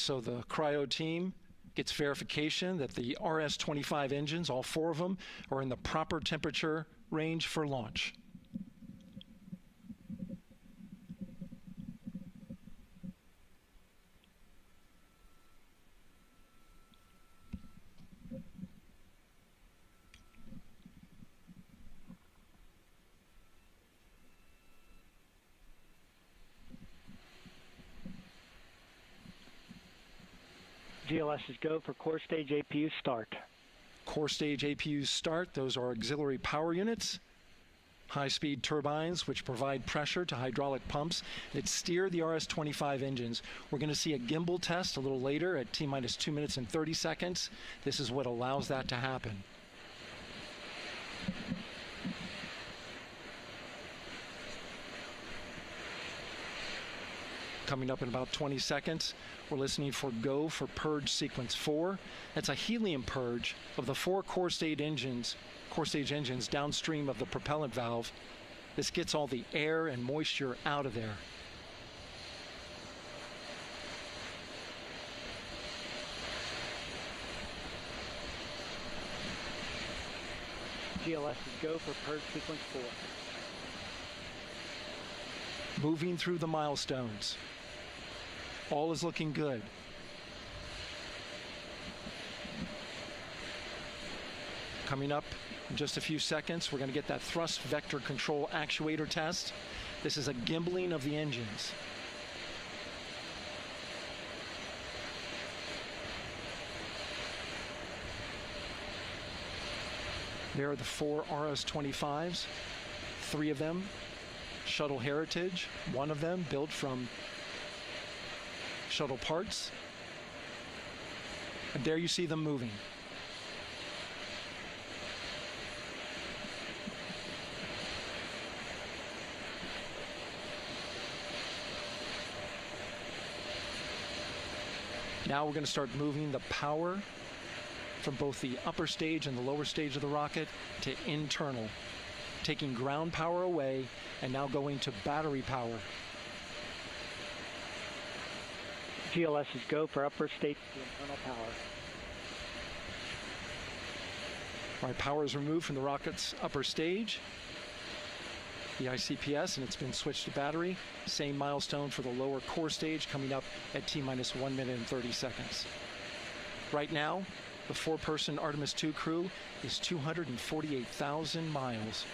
so the cryo team gets verification that the RS-25 engines, all 4 of them, are in the proper temperature range for launch. GLS is go for core stage APU start. Core stage APUs start. Those are auxiliary power units, high-speed turbines which provide pressure to hydraulic pumps that steer the RS-25 engines. We're going to see a gimbal test a little later at T-minus 2 minutes and 30 seconds. This is what allows that to happen. Coming up in about 20 seconds, we're listening for go for purge sequence 4. That's a helium purge of the 4 core stage engines downstream of the propellant valve. This gets all the air and moisture out of there. GLS is go for purge sequence 4. Moving through the milestones. All is looking good. Coming up in just a few seconds, we're going to get that thrust vector control actuator test. This is a gimbaling of the engines. There are the 4 RS-25s, 3 of them Shuttle Heritage, 1 of them built from shuttle parts. And there you see them moving. Now we're going to start moving the power from both the upper stage and the lower stage of the rocket to internal, taking ground power away and now going to battery power. GLS is go for upper stage to internal power. All right, power is removed from the rocket's upper stage, the ICPS, and it's been switched to battery. Same milestone for the lower core stage coming up at T-minus 1 minute and 30 seconds. Right now, the 4-person Artemis II crew is 248,000 miles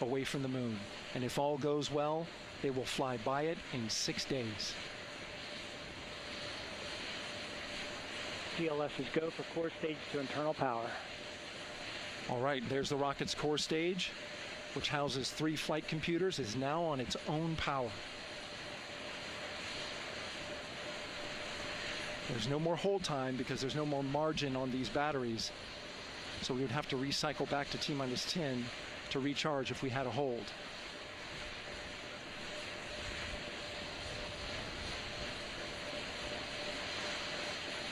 away from the moon. And if all goes well, they will fly by it in 6 days. GLS is go for core stage to internal power. All right, there's the rocket's core stage, which houses 3 flight computers, is now on its own power. There's no more hold time because there's no more margin on these batteries. So we would have to recycle back to T-minus 10 to recharge if we had a hold.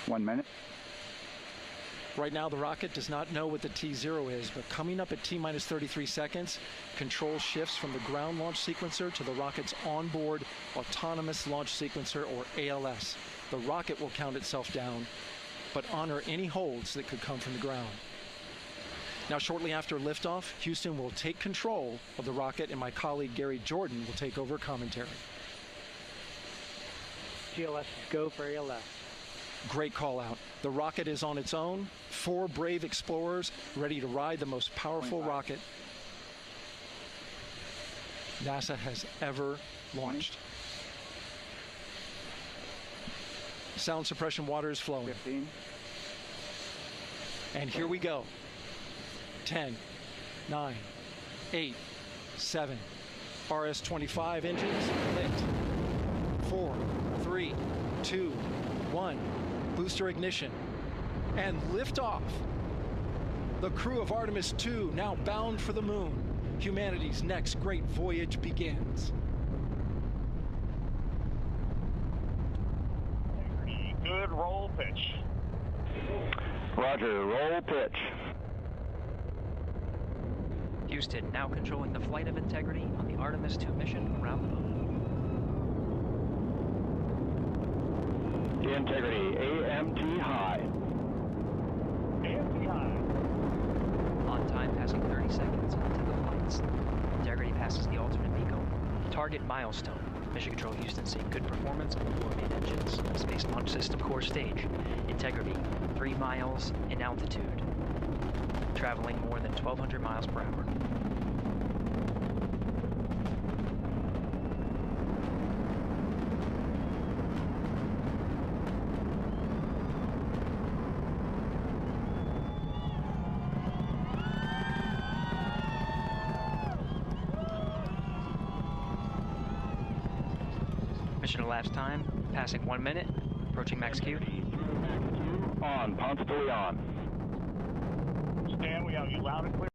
One minute. Right now, the rocket does not know what the T0 is, but coming up at T-minus 33 seconds, control shifts from the ground launch sequencer to the rocket's onboard autonomous launch sequencer, or ALS. The rocket will count itself down, but honor any holds that could come from the ground. Now, shortly after liftoff, Houston will take control of the rocket, and my colleague Gary Jordan will take over commentary. GLS is go for ALS. Great call out. The rocket is on its own. 4 brave explorers ready to ride the most powerful rocket NASA has ever launched. Sound suppression water is flowing. 15. And here we go. 10, 9, 8, 7. RS-25 engines lit. 4, 3, 2, 1. Booster ignition. And liftoff. The crew of Artemis II now bound for the moon. Humanity's next great voyage begins. Good roll pitch. Roger, roll pitch. Houston now controlling the flight of integrity on the Artemis II mission around the moon. integrity. AMT high. AMT high. On time, passing 30 seconds into the flights. Integrity passes the alternate beacon. Target milestone. Mission Control Houston seeing good performance on the four main engines. Space Launch System core stage. Integrity, 3 miles in altitude. Traveling more than 1,200 miles per hour. Mission elapsed time, passing 1 minute, approaching max Q. On, Ponce de Leon. Stan, we have you loud and clear.